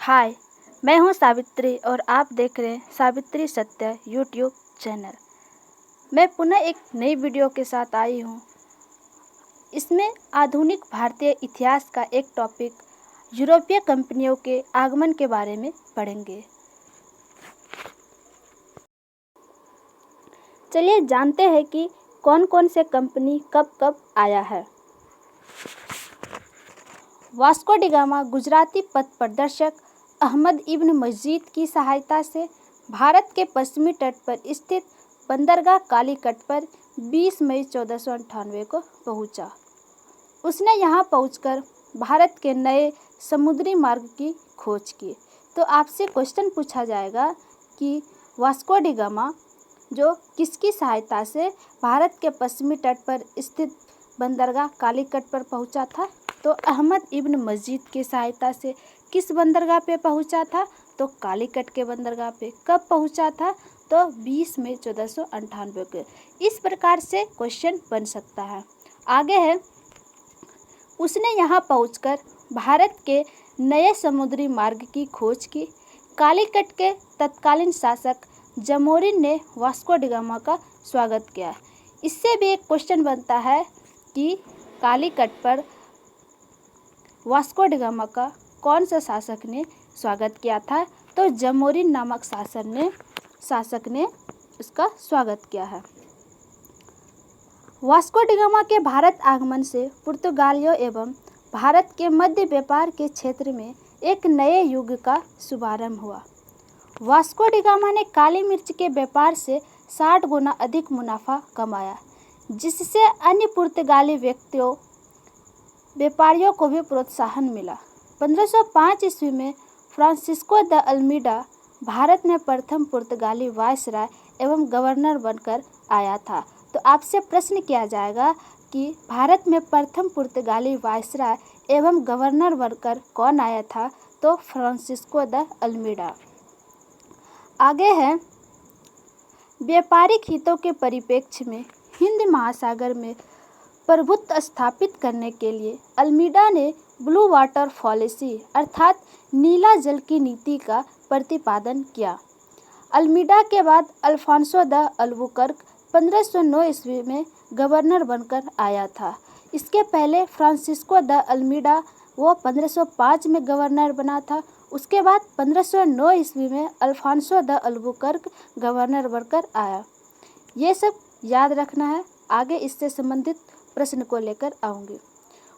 हाय, मैं हूं सावित्री और आप देख रहे हैं सावित्री सत्य यूट्यूब चैनल। मैं पुनः एक नई वीडियो के साथ आई हूं। इसमें आधुनिक भारतीय इतिहास का एक टॉपिक यूरोपीय कंपनियों के आगमन के बारे में पढ़ेंगे। चलिए जानते हैं कि कौन कौन से कंपनी कब कब आया है। वास्को डी गामा गुजराती पथ प्रदर्शक अहमद इब्न मजीद की सहायता से भारत के पश्चिमी तट पर स्थित बंदरगाह कालीकट पर 20 मई 1498 को पहुंचा। उसने यहां पहुंचकर भारत के नए समुद्री मार्ग की खोज की। तो आपसे क्वेश्चन पूछा जाएगा कि वास्को डी गामा जो किसकी सहायता से भारत के पश्चिमी तट पर स्थित बंदरगाह कालीकट पर पहुंचा था? तो अहमद इब्न मजीद की सहायता से। किस बंदरगाह पे पहुंचा था? तो कालीकट के बंदरगाह पे। कब पहुंचा था? तो 20 मई 1498 को। इस प्रकार से क्वेश्चन बन सकता है। आगे है, उसने यहाँ पहुंचकर भारत के नए समुद्री मार्ग की खोज की। कालीकट के तत्कालीन शासक जमोरिन ने वास्को डी गामा का स्वागत किया। इससे भी एक क्वेश्चन बनता है कि कालीकट पर वास्को डी गामा का कौन सा शासक ने स्वागत किया था? तो जमोरिन नामक शासक ने उसका स्वागत किया है। वास्को डी गामा के भारत आगमन से पुर्तगालियों एवं भारत के मध्य व्यापार के क्षेत्र में एक नए युग का शुभारंभ हुआ। वास्को डी गामा ने काली मिर्च के व्यापार से 60 गुना अधिक मुनाफा कमाया, जिससे अन्य पुर्तगाली व्यापारियों को भी प्रोत्साहन मिला। 1505 ईस्वी में फ्रांसिस्को द अल्मीडा भारत में प्रथम पुर्तगाली वायसराय एवं गवर्नर बनकर आया था। तो आपसे प्रश्न किया जाएगा कि भारत में प्रथम पुर्तगाली वायसराय एवं गवर्नर बनकर कौन आया था? तो फ्रांसिस्को द अल्मीडा। आगे है, व्यापारिक हितों के परिप्रेक्ष्य में हिंद महासागर में प्रभुत्व स्थापित करने के लिए अल्मीडा ने ब्लू वाटर पॉलिसी अर्थात नीला जल की नीति का प्रतिपादन किया। अल्मीडा के बाद अल्फांसो द अल्बुकर्क 1509 ईस्वी में गवर्नर बनकर आया था। इसके पहले फ्रांसिस्को द अल्मीडा वो 1505 में गवर्नर बना था। उसके बाद 1509 ईस्वी में अल्फांसो द अल्बुकर्क गवर्नर बनकर आया। ये सब याद रखना है, आगे इससे संबंधित प्रश्न को लेकर आऊँगी।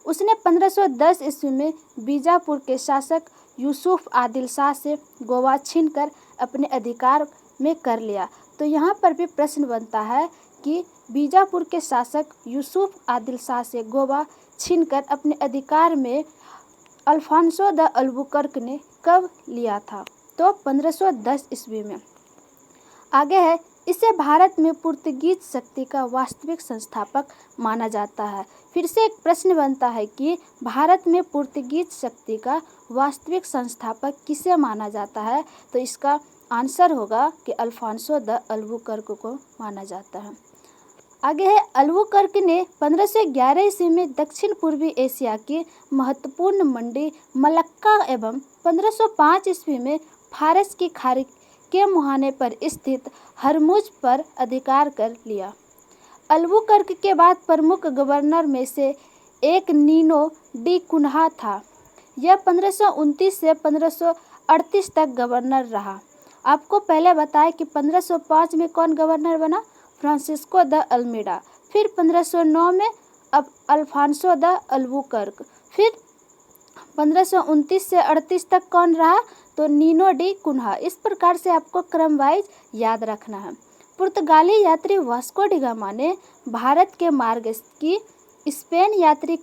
उसने 1510 ईस्वी में बीजापुर के शासक यूसुफ आदिल शाह से गोवा छीनकर अपने अधिकार में कर लिया। तो यहाँ पर भी प्रश्न बनता है कि बीजापुर के शासक यूसुफ आदिल शाह से गोवा छीनकर अपने अधिकार में अल्फांसो द अल्बुकर्क ने कब लिया था? तो 1510 ईस्वी में। आगे है, इसे भारत में पुर्तगीज शक्ति का वास्तविक संस्थापक माना जाता है। फिर से एक प्रश्न बनता है कि भारत में पुर्तगीज शक्ति का वास्तविक संस्थापक किसे माना जाता है? तो इसका आंसर होगा कि अल्फांसो द अल्बुकर्क को माना जाता है। आगे है, अल्बुकर्क ने 1511 ईस्वी में दक्षिण पूर्वी एशिया की महत्वपूर्ण मंडी मलक्का एवं 1505 ईस्वी में फारस की खाड़ी के मुहाने पर स्थित हरमुज पर अधिकार कर लिया। अल्बुकर्क के बाद प्रमुख गवर्नर में से एक नीनो डी कुन्हा था। यह 1529 से 1538 तक गवर्नर रहा। आपको पहले बताया कि 1505 में कौन गवर्नर बना? Francisco de Almeida. फिर 1509 में अब अल्फांसो द अल्बुकर्क। फिर 1529 से 38 तक कौन रहा? तो नीनो डी कुन्हा। इस प्रकार से आपको क्रम वाइज याद रखना है। पुर्तगाली यात्री वास्को डी गामा ने भारत के मार्ग की स्पेन यात्री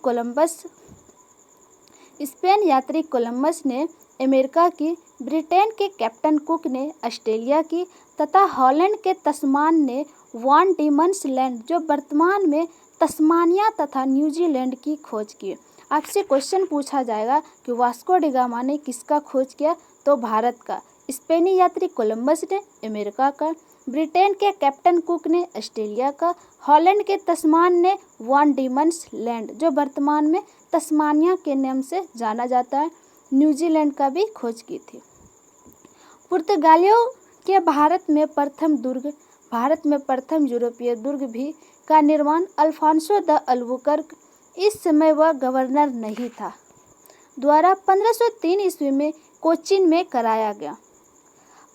कोलंबस ने अमेरिका की, ब्रिटेन के कैप्टन कुक ने ऑस्ट्रेलिया की तथा हॉलैंड के तस्मान ने वान डीमन्स लैंड जो वर्तमान में तस्मानिया तथा न्यूजीलैंड की खोज की। आपसे क्वेश्चन पूछा जाएगा कि वास्को डी गामा ने किसका खोज किया? तो भारत का। स्पेनी यात्री कोलंबस ने अमेरिका का, ब्रिटेन के कैप्टन कुक ने ऑस्ट्रेलिया का, हॉलैंड के तस्मान ने वान डीमन्स लैंड जो वर्तमान में तस्मानिया के नाम से जाना जाता है, न्यूजीलैंड का भी खोज की थी। पुर्तगालियों के भारत में प्रथम यूरोपीय दुर्ग भी का निर्माण अल्फांसो द अल्बुकर्क, इस समय वह गवर्नर नहीं था, द्वारा 1503 ईस्वी में कोचीन में कराया गया।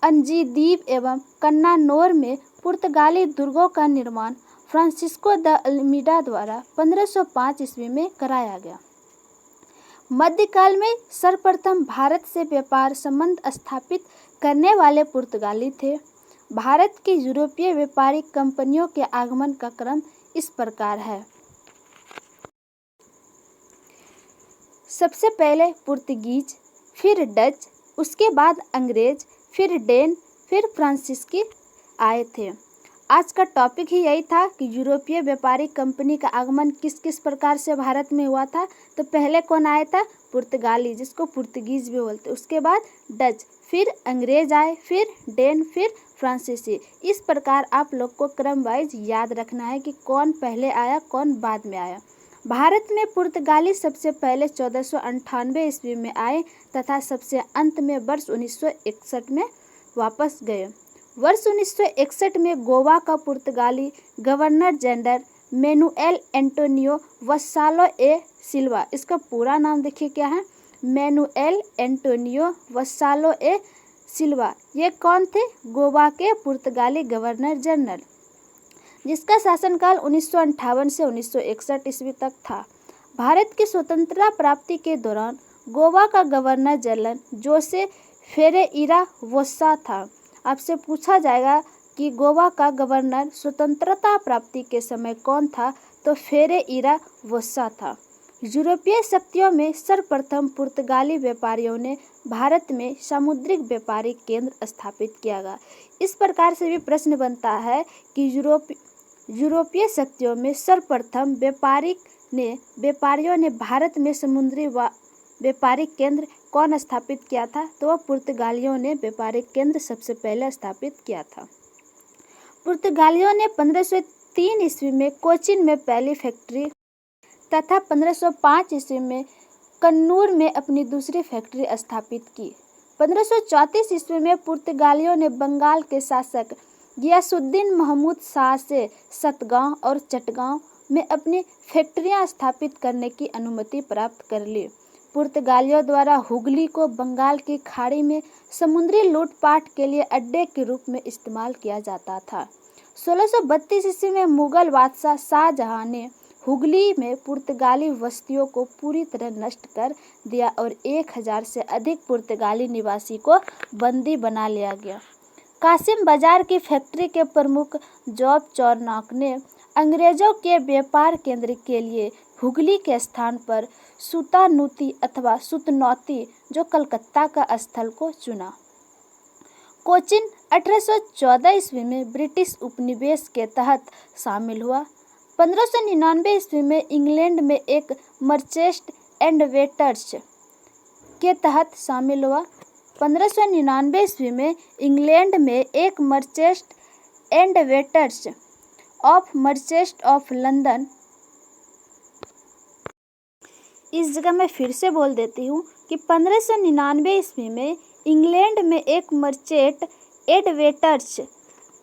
अंजी द्वीप एवं कन्नानोर में पुर्तगाली दुर्गों का निर्माण फ्रांसिस्को द अल्मीडा द्वारा 1505 ईस्वी में कराया गया। मध्यकाल में सर्वप्रथम भारत से व्यापार संबंध स्थापित करने वाले पुर्तगाली थे। भारत की यूरोपीय व्यापारिक कंपनियों के आगमन का क्रम इस प्रकार है। सबसे पहले पुर्तगीज, फिर डच, उसके बाद अंग्रेज, फिर डेन, फिर फ्रांसीसी आए थे। आज का टॉपिक ही यही था कि यूरोपीय व्यापारिक कंपनी का आगमन किस किस प्रकार से भारत में हुआ था। तो पहले कौन आया था? पुर्तगाली, जिसको पुर्तगीज भी बोलते। उसके बाद डच, फिर अंग्रेज आए, फिर डेन, फिर फ्रांसीसी। इस प्रकार आप लोग को क्रम वाइज याद रखना है कि कौन पहले आया, कौन बाद में आया। भारत में पुर्तगाली सबसे पहले 1498 ईस्वी में आए तथा सबसे अंत में वर्ष 1961 में वापस गए। वर्ष 1961 में गोवा का पुर्तगाली गवर्नर जनरल मैनुएल एंटोनियो वसालो ए सिल्वा, इसका पूरा नाम देखिए क्या है, मैनुएल एंटोनियो वसालो ए सिल्वा, ये कौन थे? गोवा के पुर्तगाली गवर्नर जनरल, जिसका शासनकाल 1958 से 1961 ईस्वी तक था। भारत की स्वतंत्रता प्राप्ति के दौरान गोवा का गवर्नर जनरल जोसे फेरेइरा वोस्सा था। आपसे पूछा जाएगा कि गोवा का गवर्नर स्वतंत्रता प्राप्ति के समय कौन था? तो फेरेइरा वोस्सा था। यूरोपीय शक्तियों में सर्वप्रथम पुर्तगाली व्यापारियों ने भारत में सामुद्रिक व्यापारिक केंद्र स्थापित किया गया। इस प्रकार से भी प्रश्न बनता है कि यूरोपीय शक्तियों में सर्वप्रथम व्यापारियों ने भारत में समुद्री व्यापारिक केंद्र कौन स्थापित किया था? तो वह पुर्तगालियों ने व्यापारिक केंद्र सबसे पहले स्थापित किया था। पुर्तगालियों ने 1503 ईस्वी में कोचीन में पहली फैक्ट्री तथा 1505 ईस्वी में कन्नूर में अपनी दूसरी फैक्ट्री स्थापित की। 1534 ईस्वी में पुर्तगालियों ने बंगाल के शासक गियासुद्दीन महमूद शाह से सतगांव और चटगांव में अपनी फैक्ट्रियां स्थापित करने की अनुमति प्राप्त कर ली। पुर्तगालियों द्वारा हुगली को बंगाल की खाड़ी में समुद्री लूटपाट के लिए अड्डे के रूप में इस्तेमाल किया जाता था। 1632 ईस्वी में मुगल बादशाह शाहजहां ने हुगली में पुर्तगाली बस्तियों को पूरी तरह नष्ट कर दिया और 1000 से अधिक पुर्तगाली निवासी को बंदी बना लिया गया। कासिम बाजार की फैक्ट्री के प्रमुख जॉब चौरनॉक ने अंग्रेजों के व्यापार केंद्र के लिए हुगली के स्थान पर सुतानूती अथवा सुतनौती, जो कलकत्ता का स्थल को चुना। कोचीन 1814 ईस्वी में ब्रिटिश उपनिवेश के तहत शामिल हुआ। 1599 ईस्वी में इंग्लैंड में एक मर्चेंट एंड वेटर्स के तहत शामिल हुआ। 1599 ईस्वी में इंग्लैंड में एक merchant and waiters of merchant of London, इस जगह मैं फिर से बोल देती हूँ कि 1599 ईस्वी में इंग्लैंड में एक मर्चेंट एंड वेटर्स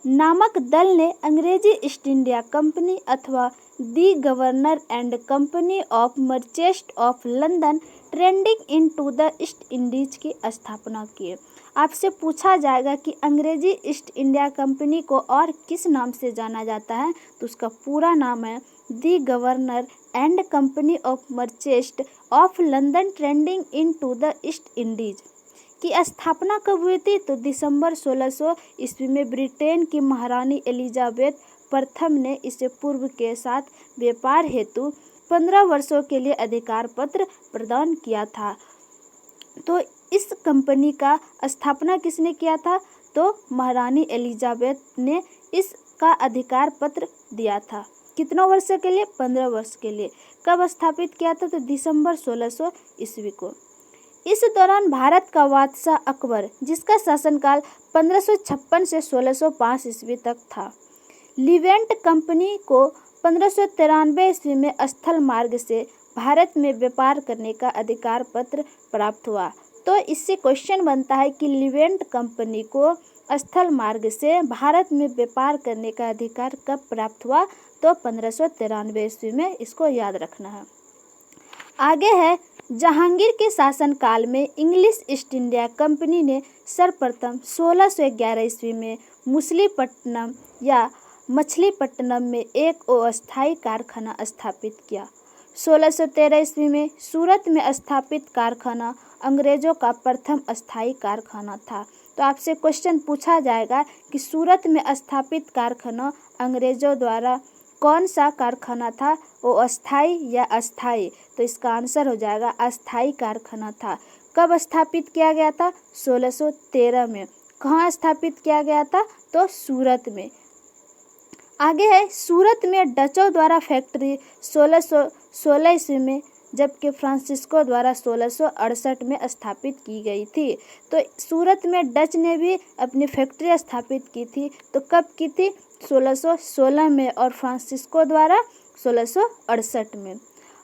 नामक दल ने अंग्रेजी ईस्ट इंडिया कंपनी अथवा the governor and company of merchant of London trading into the east Indies की स्थापना की। आपसे पूछा जाएगा कि अंग्रेजी ईस्ट इंडिया कंपनी को और किस नाम से जाना जाता है? तो उसका पूरा नाम है the governor and company of merchant of London trading into the east Indies की स्थापना कब हुई थी? तो दिसंबर 1600 ईस्वी में ब्रिटेन की महारानी एलिजाबेथ प्रथम ने इसे पूर्व के साथ व्यापार हेतु 15 वर्षों के लिए अधिकार पत्र प्रदान किया था। तो इस कंपनी का स्थापना किसने किया था? तो महारानी एलिजाबेथ ने इसका अधिकार पत्र दिया था। कितनों वर्षों के लिए? 15 वर्ष के लिए। कब स्थापित किया था? तो दिसंबर 1600 ईस्वी को। इस दौरान भारत का बादशाह अकबर, जिसका शासनकाल 1556 से 1605 ईस्वी तक था, लिवेंट कंपनी को 1593 ईस्वी में स्थल मार्ग से भारत में व्यापार करने का अधिकार पत्र प्राप्त हुआ। तो इससे क्वेश्चन बनता है कि लिवेंट कंपनी को स्थल मार्ग से भारत में व्यापार करने का अधिकार कब प्राप्त हुआ? तो 1593 ईस्वी में, इसको याद रखना है। आगे है, जहांगीर के शासनकाल में इंग्लिश ईस्ट इंडिया कंपनी ने सर्वप्रथम 1611 ईस्वी में मुसलीपट्टनम या मछलीपट्टनम में एक अस्थायी कारखाना स्थापित किया। 1613 ईस्वी में सूरत में स्थापित कारखाना अंग्रेजों का प्रथम अस्थायी कारखाना था। तो आपसे क्वेश्चन पूछा जाएगा कि सूरत में स्थापित कारखाना अंग्रेजों द्वारा कौन सा कारखाना था, वो अस्थायी या अस्थायी? तो इसका आंसर हो जाएगा अस्थायी कारखाना था। कब स्थापित किया गया था? 1613 में। कहाँ स्थापित किया गया था? तो सूरत में। आगे है, सूरत में डचों द्वारा फैक्ट्री 1616 ईस्वी में, जबकि फ्रांसिस्को द्वारा 1668 में स्थापित की गई थी। तो सूरत में डच ने भी अपनी फैक्ट्री स्थापित की थी। तो कब की थी? 1616 में, और फ्रांसिस्को द्वारा 1668 में।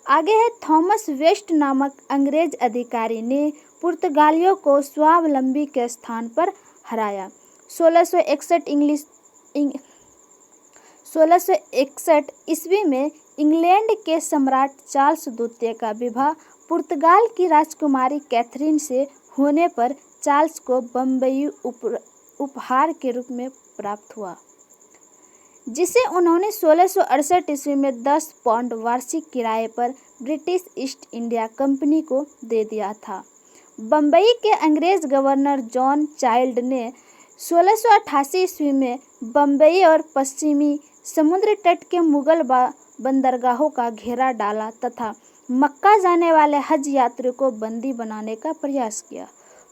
आगे है, थॉमस वेस्ट नामक अंग्रेज अधिकारी ने पुर्तगालियों को स्वावलंबी के स्थान पर हराया। 1661 ईस्वी में इंग्लैंड के सम्राट चार्ल्स द्वितीय का विवाह पुर्तगाल की राजकुमारी कैथरीन से होने पर चार्ल्स को बम्बई उपहार के रूप में प्राप्त हुआ, जिसे उन्होंने 1668 ईस्वी में 10 पाउंड वार्षिक किराए पर ब्रिटिश ईस्ट इंडिया कंपनी को दे दिया था। बम्बई के अंग्रेज गवर्नर जॉन चाइल्ड ने 1688 ईस्वी में बम्बई और पश्चिमी समुद्र तट के मुगल बंदरगाहों का घेरा डाला तथा मक्का जाने वाले हज यात्रियों को बंदी बनाने का प्रयास किया।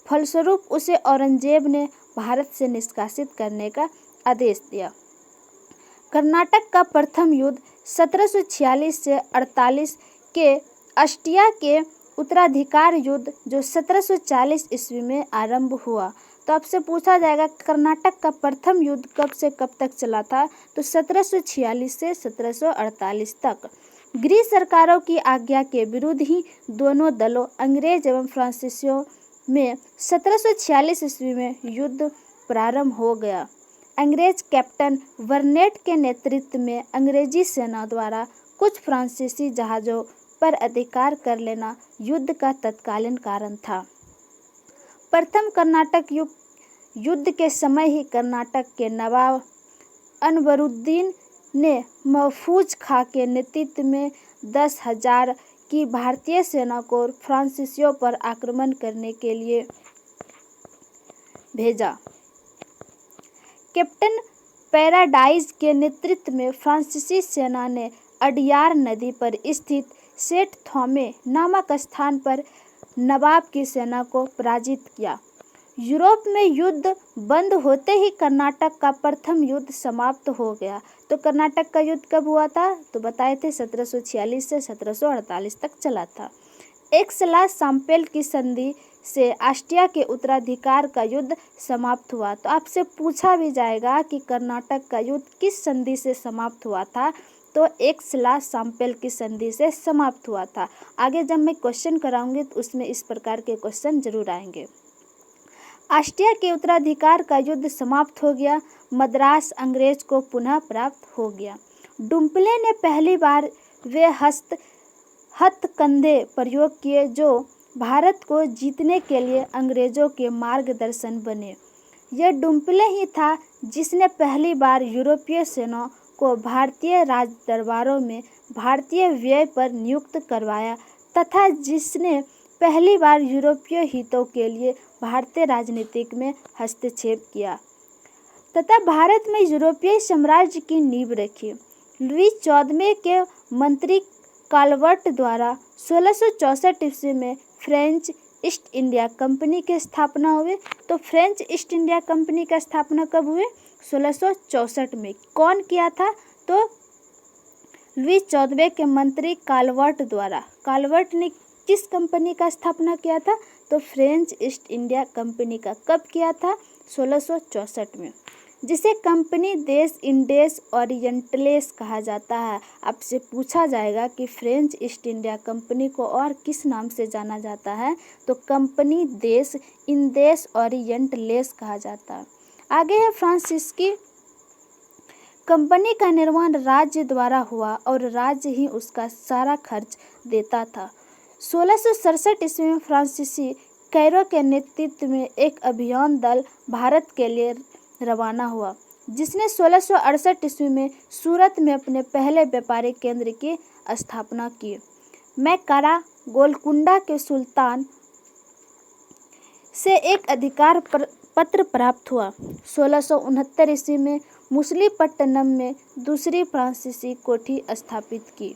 फलस्वरूप उसे औरंगजेब ने भारत से निष्कासित करने का आदेश दिया। कर्नाटक का प्रथम युद्ध 1746 से 48 के अस्टिया के उत्तराधिकार युद्ध जो 1740 ईस्वी में आरंभ हुआ। तो आपसे पूछा जाएगा कर्नाटक का प्रथम युद्ध कब से कब तक चला था? तो 1746 से 1748 तक। गृह सरकारों की आज्ञा के विरुद्ध ही दोनों दलों अंग्रेज एवं फ्रांसीसियों में 1746 ईस्वी में युद्ध प्रारंभ हो गया। अंग्रेज कैप्टन वर्नेट के नेतृत्व में अंग्रेजी सेना द्वारा कुछ फ्रांसीसी जहाज़ों पर अधिकार कर लेना युद्ध का तत्कालीन कारण था। प्रथम कर्नाटक युद्ध के समय ही कर्नाटक के नवाब अनवरुद्दीन ने महफूज खां के नेतृत्व में 10,000 की भारतीय सेना को फ्रांसीसियों पर आक्रमण करने के लिए भेजा। कैप्टन पैराडाइज के नेतृत्व में फ्रांसीसी सेना ने अडयार नदी पर स्थित सेठ थॉमे नामक स्थान पर नवाब की सेना को पराजित किया। यूरोप में युद्ध बंद होते ही कर्नाटक का प्रथम युद्ध समाप्त हो गया। तो कर्नाटक का युद्ध कब हुआ था? तो बताए थे 1746 से 1748 तक चला था। एक्सला-शाम्पेल की संधि से ऑस्ट्रिया के उत्तराधिकार का युद्ध समाप्त हुआ। तो आपसे पूछा भी जाएगा कि कर्नाटक का युद्ध किस संधि से समाप्त हुआ था? तो एक्सला-शाम्पेल की संधि से समाप्त हुआ था। आगे जब मैं क्वेश्चन कराऊंगी तो उसमें इस प्रकार के क्वेश्चन जरूर आएंगे। ऑस्ट्रिया के उत्तराधिकार का युद्ध समाप्त हो गया। मद्रास अंग्रेज को पुनः प्राप्त हो गया। डुम्पले ने पहली बार वे हथकंडे प्रयोग किए जो भारत को जीतने के लिए अंग्रेजों के मार्गदर्शन बने। यह डुम्पले ही था जिसने पहली बार यूरोपीय सेना को भारतीय राजदरबारों में भारतीय व्यय पर नियुक्त करवाया तथा जिसने पहली बार यूरोपीय हितों के लिए भारतीय राजनीति में हस्तक्षेप किया तथा भारत में यूरोपीय साम्राज्य की नींव रखी। लुई 14वें के मंत्री काल्वर्ट द्वारा 1664 ईस्वी में फ्रेंच ईस्ट इंडिया कंपनी की स्थापना हुई। तो फ्रेंच ईस्ट इंडिया कंपनी का स्थापना कब हुई? 1664 में। कौन किया था? तो लुई 14वें के मंत्री काल्वर्ट द्वारा। काल्वर्ट ने किस कंपनी का स्थापना किया था? तो फ्रेंच ईस्ट इंडिया कंपनी का। कब किया था? 1664 में। जिसे कंपनी देश इंडेस ओरिएंटलेस कहा जाता है। आपसे पूछा जाएगा कि फ्रेंच ईस्ट इंडिया कंपनी को और किस नाम से जाना जाता है, तो कंपनी देश इंडेस ओरिएंटलेस कहा जाता है। आगे है फ्रांसीसी कंपनी का निर्माण राज्य द्वारा हुआ और राज्य ही उसका सारा खर्च देता था। 1667 ईस्वी में फ्रांसीसी कैरो के नेतृत्व में एक अभियान दल भारत के लिए रवाना हुआ, जिसने 1668 ईस्वी में सूरत में अपने पहले व्यापारिक केंद्र की स्थापना की। मैकारा गोलकुंडा के सुल्तान से एक अधिकार पत्र प्राप्त हुआ। 1669 ईस्वी में मुसलीपट्टनम में दूसरी फ्रांसीसी कोठी स्थापित की।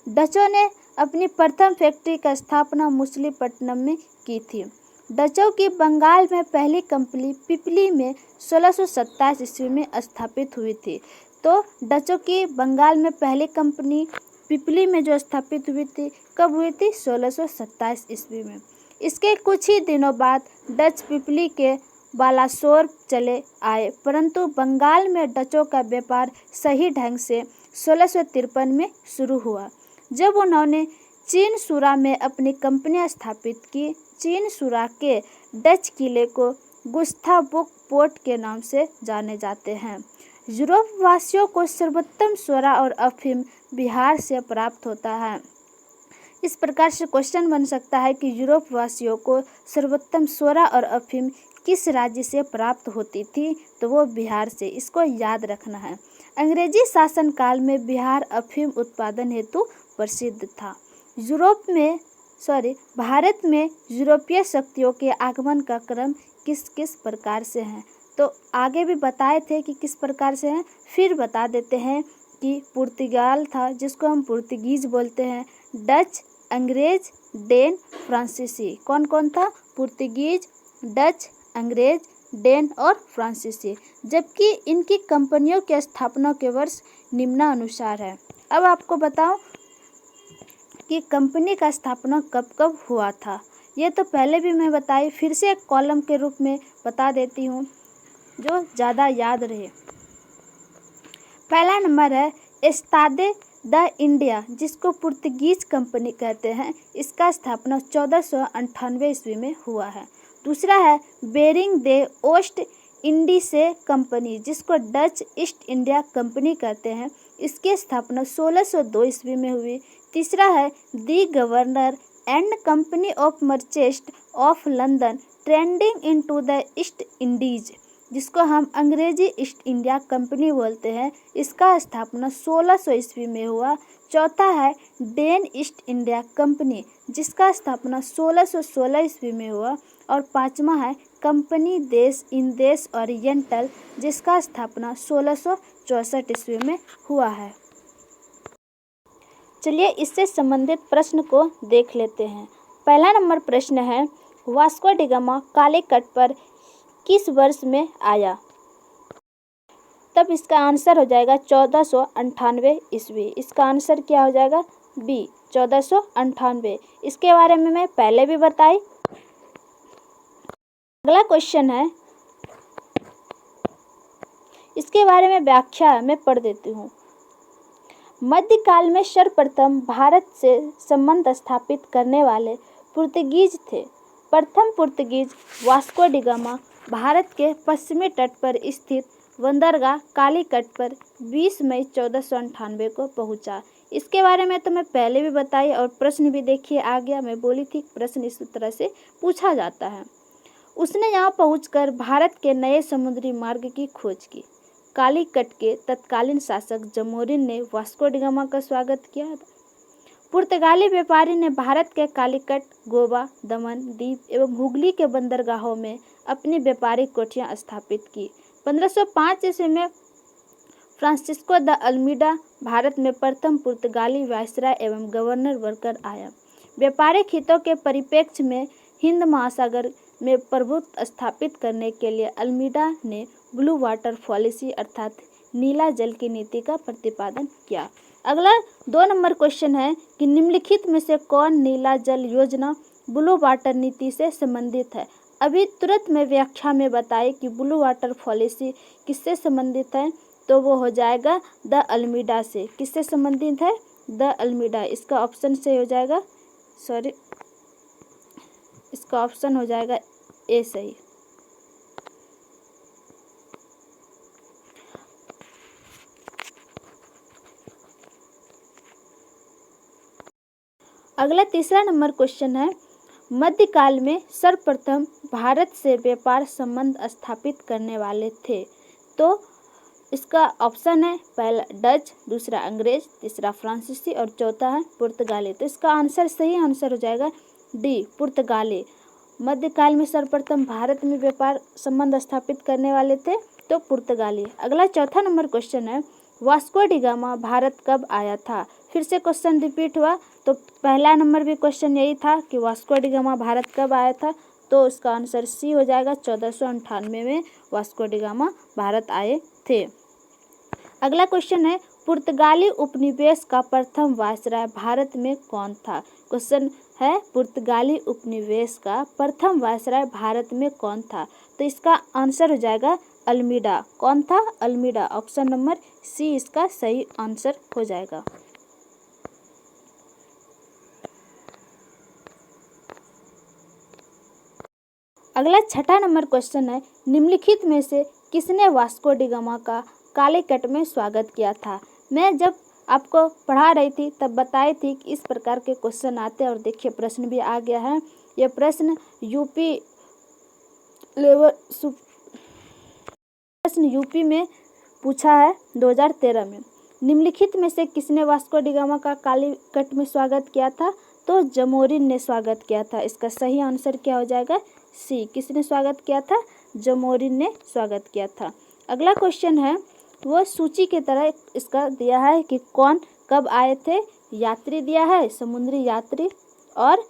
डचों ने अपनी प्रथम फैक्ट्री का स्थापना मुसलीपट्टनम में की थी। डचों की बंगाल में पहली कंपनी पिपली में 1627 ईस्वी में स्थापित हुई थी। तो डचों की बंगाल में पहली कंपनी पिपली में जो स्थापित हुई थी, कब हुई थी? 1627 ईस्वी में। इसके कुछ ही दिनों बाद डच पिपली के बालासोर चले आए, परंतु बंगाल में डचों का व्यापार सही ढंग से 1653 में शुरू हुआ, जब उन्होंने चीन सुरा में अपनी कंपनी स्थापित की। चीन सुरा के डच किले को गुस्तावबुक पोर्ट के नाम से जाने जाते हैं। यूरोप वासियों को सर्वोत्तम सोरा और अफीम बिहार से प्राप्त होता है। इस प्रकार से क्वेश्चन बन सकता है कि यूरोप वासियों को सर्वोत्तम सोरा और अफीम किस राज्य से प्राप्त होती थी, तो वो बिहार से। इसको याद रखना है। अंग्रेजी शासनकाल में बिहार अफीम उत्पादन हेतु प्रसिद्ध था। भारत में यूरोपीय शक्तियों के आगमन का क्रम किस किस प्रकार से है, तो आगे भी बताए थे कि किस प्रकार से हैं, फिर बता देते हैं कि पुर्तगाल था, जिसको हम पुर्तगीज बोलते हैं, डच, अंग्रेज, डेन, फ्रांसीसी। कौन कौन था? पुर्तगीज, डच, अंग्रेज, डेन और फ्रांसीसी। जबकि इनकी कंपनियों की स्थापना के वर्ष निम्नानुसार है। अब आपको बताओ कि कंपनी का स्थापना कब कब हुआ था। ये तो पहले भी मैं बताई, फिर से एक कॉलम के रूप में बता देती हूँ जो ज़्यादा याद रहे। पहला नंबर है एस्तादे द इंडिया, जिसको पुर्तगीज कंपनी कहते हैं। इसका स्थापना 1498 ईस्वी में हुआ है। दूसरा है बेरिंग दे ओस्ट इंडीसे कंपनी, जिसको डच ईस्ट इंडिया कंपनी कहते हैं। इसकी स्थापना 1602 ईस्वी में हुई। तीसरा है the governor and company of merchants of London trading into the east Indies, जिसको हम अंग्रेजी ईस्ट इंडिया कंपनी बोलते हैं। इसका स्थापना 1600 ईस्वी में हुआ। चौथा है डेन ईस्ट इंडिया कंपनी, जिसका स्थापना 1616 ईस्वी में हुआ। और पांचवा है कंपनी देश इंडेस ओरिएंटल, जिसका स्थापना 1664 ईस्वी में हुआ है। चलिए इससे संबंधित प्रश्न को देख लेते हैं। पहला नंबर प्रश्न है वास्को डी गामा कालीकट पर किस वर्ष में आया? तब इसका आंसर हो जाएगा 1498 ईस्वी। इसका आंसर क्या हो जाएगा? बी, 1498। इसके बारे में मैं पहले भी बताई। अगला क्वेश्चन है, इसके बारे में व्याख्या मैं पढ़ देती हूँ। मध्यकाल में सर्वप्रथम भारत से संबंध स्थापित करने वाले पुर्तगीज थे। प्रथम Portuguese Vasco D gamma Bharat के पश्चिमी तट पर स्थित बंदरगाह कालीकट पर 20 मई 1498 को पहुंचा। इसके बारे में तो मैं पहले भी बताई और प्रश्न भी देखिए आ गया। मैं बोली थी प्रश्न इस तरह से पूछा जाता है। उसने यहाँ पहुंचकर भारत के नए समुद्री मार्ग की खोज की। कालीकट के तत्कालीन शासक जमोरिन ने वास्को डी गामा का स्वागत किया था। पुर्तगाली व्यापारी ने भारत के कालीकट, गोवा, दमन द्वीप एवं हुगली के बंदरगाहों में अपनी व्यापारिक कोठियां स्थापित की। 1505 ईस्वी में फ्रांसिस्को द अल्मीडा भारत में प्रथम पुर्तगाली वायसराय एवं गवर्नर बनकर आया। व्यापारिक हितों के परिप्रेक्ष्य में हिंद महासागर में प्रभुत्व स्थापित करने के लिए अल्मीडा ने ब्लू वाटर पॉलिसी अर्थात नीला जल की नीति का प्रतिपादन किया। अगला 2 नंबर क्वेश्चन है कि निम्नलिखित में से कौन नीला जल योजना ब्लू वाटर नीति से संबंधित है? अभी तुरंत में व्याख्या में बताए कि ब्लू वाटर पॉलिसी किससे संबंधित है, तो वो हो जाएगा द अल्मीडा से। किससे संबंधित है? De Almeida. इसका ऑप्शन से हो जाएगा, सॉरी, इसका ऑप्शन हो जाएगा ए सही। अगला तीसरा नंबर क्वेश्चन है, मध्यकाल में सर्वप्रथम भारत से व्यापार संबंध स्थापित करने वाले थे, तो इसका ऑप्शन है पहला डच, दूसरा अंग्रेज, तीसरा फ्रांसीसी और चौथा है पुर्तगाली। तो इसका आंसर सही आंसर हो जाएगा डी, पुर्तगाली। मध्यकाल में सर्वप्रथम भारत में व्यापार संबंध स्थापित करने वाले थे तो पुर्तगाली। अगला चौथा नंबर क्वेश्चन है, वास्को डी गामा भारत कब आया था? फिर से क्वेश्चन रिपीट हुआ, तो पहला नंबर भी क्वेश्चन यही था कि वास्को डी गामा भारत कब आया था, तो इसका आंसर सी हो जाएगा। 1498 में वास्को डी गामा भारत आए थे। अगला क्वेश्चन है, पुर्तगाली उपनिवेश का प्रथम वायसराय भारत में कौन था? क्वेश्चन है, पुर्तगाली उपनिवेश का प्रथम वायसराय भारत में कौन था? तो इसका आंसर हो जाएगा अल्मीडा। कौन था? अल्मीडा। ऑप्शन नंबर सी इसका सही आंसर हो जाएगा। अगला छठा नंबर क्वेश्चन है, निम्नलिखित में से किसने वास्को डी गामा का कालीकट में स्वागत किया था? मैं जब आपको पढ़ा रही थी तब बताई थी कि इस प्रकार के क्वेश्चन आते हैं, और देखिए प्रश्न भी आ गया है। यह प्रश्न यूपी में पूछा है 2013 में। निम्नलिखित में से किसने वास्को डी गामा का कालीकट में स्वागत किया था? तो जमोरिन ने स्वागत किया था। इसका सही आंसर क्या हो जाएगा? सी। किसने स्वागत किया था? जमोरिन ने स्वागत किया था। अगला क्वेश्चन है, वो सूची की तरह इसका दिया है कि कौन कब आए थे। यात्री दिया है, समुद्री यात्री और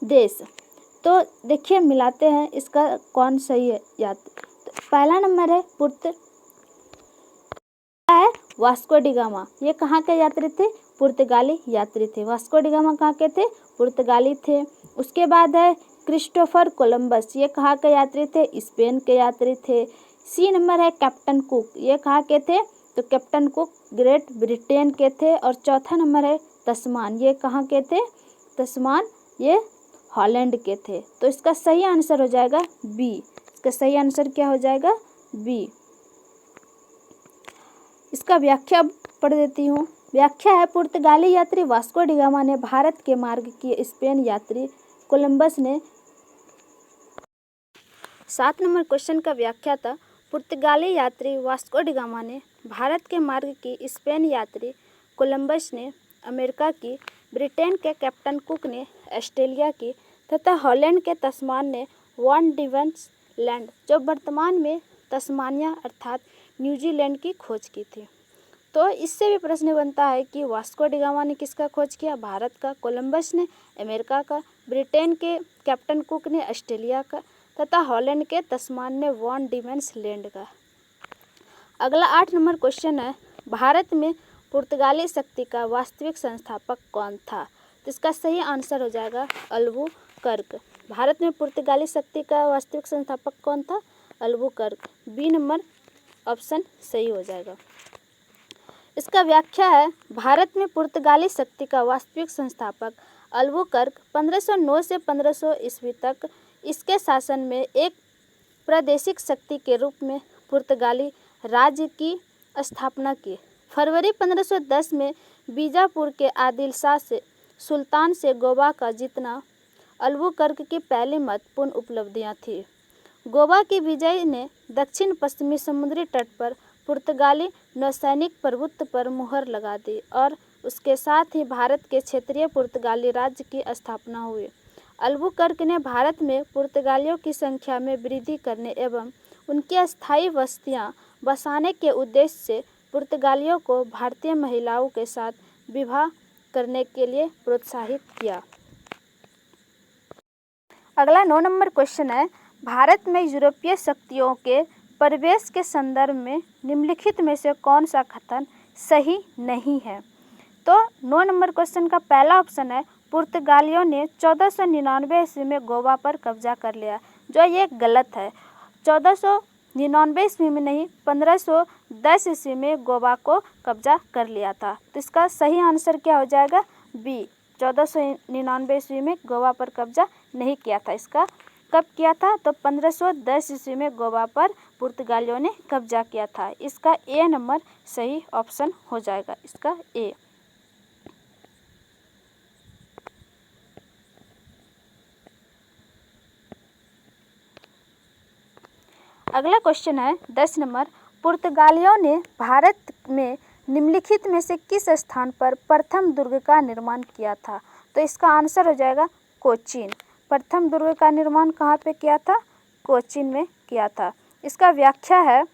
देश। तो देखिए मिलाते हैं इसका कौन सही है यात्री। तो पहला नंबर है वास्को डी गामा। ये कहाँ के यात्री थे? पुर्तगाली यात्री थे। वास्को डी गामा कहाँ के थे? पुर्तगाली थे। उसके बाद है क्रिस्टोफर कोलंबस। ये कहाँ के यात्री थे? स्पेन के यात्री थे। सी नंबर है कैप्टन कुक। ये कहाँ के थे? तो कैप्टन कुक ग्रेट ब्रिटेन के थे। और चौथा नंबर है तस्मान। ये कहाँ के थे? तस्मान ये हॉलैंड के थे। तो इसका सही आंसर हो जाएगा बी। इसका सही आंसर क्या हो जाएगा? बी। इसका व्याख्या पढ़ देती हूँ। व्याख्या है, पुर्तगाली यात्री वास्को डी गामा ने भारत के मार्ग किए। स्पेन यात्री कोलंबस ने। 7 नंबर क्वेश्चन का व्याख्या था, पुर्तगाली यात्री वास्को डी गामा ने भारत के मार्ग की। स्पेन यात्री कोलंबस ने अमेरिका की। ब्रिटेन के कैप्टन कुक ने ऑस्ट्रेलिया की तथा हॉलैंड के तस्मान ने वॉन डिवेंस लैंड, जो वर्तमान में तस्मानिया अर्थात न्यूजीलैंड की खोज की थी। तो इससे भी प्रश्न बनता है कि वास्को डी गामा ने किसका खोज किया? भारत का। कोलंबस ने अमेरिका का। ब्रिटेन के कैप्टन कुक ने ऑस्ट्रेलिया का तथा हॉलैंड के तस्मान ने वॉन डिवेंस लैंड का। अगला 8 नंबर क्वेश्चन है, भारत में पुर्तगाली शक्ति का वास्तविक संस्थापक कौन था? तो इसका सही आंसर हो जाएगा अल्बुकर्क। भारत में पुर्तगाली शक्ति का वास्तविक संस्थापक कौन था? अल्बुकर्क। बी नंबर ऑप्शन सही हो जाएगा। इसका व्याख्या है, भारत में पुर्तगाली शक्ति का वास्तविक संस्थापक अल्बुकर्क 1509 से 1500 ईस्वी तक इसके शासन में एक प्रादेशिक शक्ति के रूप में पुर्तगाली राज्य की स्थापना की। फरवरी 1510 में बीजापुर के आदिल शाह से सुल्तान से गोवा का जीतना अल्बुकर्क की पहली महत्वपूर्ण उपलब्धियां थी। गोवा की विजय ने दक्षिण पश्चिमी समुद्री तट पर पुर्तगाली नौसैनिक प्रभुत्व पर मुहर लगा दी और उसके साथ ही भारत के क्षेत्रीय पुर्तगाली राज्य की स्थापना हुई। अल्बुकर्क ने भारत में पुर्तगालियों की संख्या में वृद्धि करने एवं उनकी अस्थायी बस्तियां बसाने के उद्देश्य से पुर्तगालियों को भारतीय महिलाओं के साथ विवाह करने के लिए प्रोत्साहित किया। अगला 9 नंबर क्वेश्चन है, भारत में यूरोपीय शक्तियों के प्रवेश के संदर्भ में निम्नलिखित में से कौन सा कथन सही नहीं है? तो 9 नंबर क्वेश्चन का पहला ऑप्शन है, पुर्तगालियों ने 1499 ईस्वी में गोवा पर कब्जा कर लिया, जो ये गलत है। 1499 ईस्वी में नहीं, 1510 ईस्वी में गोवा को कब्जा कर लिया था। तो इसका सही आंसर क्या हो जाएगा? बी। 1499 ईस्वी में गोवा पर कब्जा नहीं किया था। इसका कब किया था? तो 1510 ईस्वी में गोवा पर पुर्तगालियों ने कब्जा किया था। इसका ए नंबर सही ऑप्शन हो जाएगा, इसका ए। अगला क्वेश्चन है 10 नंबर, पुर्तगालियों ने भारत में निम्नलिखित में से किस स्थान पर प्रथम दुर्ग का निर्माण किया था? तो इसका आंसर हो जाएगा कोचीन। प्रथम दुर्ग का निर्माण कहाँ पे किया था? कोचीन में किया था। इसका व्याख्या है,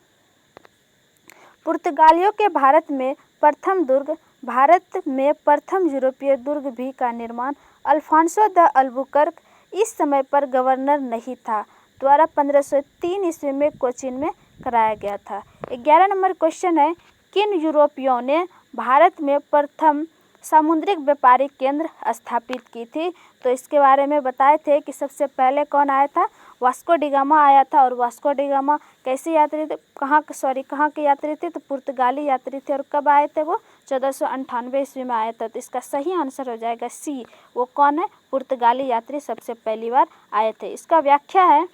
पुर्तगालियों के भारत में प्रथम दुर्ग, भारत में प्रथम यूरोपीय दुर्ग भी का निर्माण अल्फांसो द अल्बुकर्क इस समय पर गवर्नर नहीं था द्वारा 1503 ईस्वी में कोचीन में कराया गया था। 11 नंबर क्वेश्चन है, किन यूरोपियों ने भारत में प्रथम सामुद्रिक व्यापारिक केंद्र स्थापित की थी? तो इसके बारे में बताए थे कि सबसे पहले कौन आया था? वास्को डी गामा आया था। और वास्को डी गामा कैसे यात्री थे? कहाँ के यात्री थे? तो पुर्तगाली यात्री थे। और कब आए थे वो? 1498 ईस्वी में आया था। तो इसका सही आंसर हो जाएगा सी। वो कौन है? पुर्तगाली यात्री सबसे पहली बार आए थे। इसका व्याख्या है,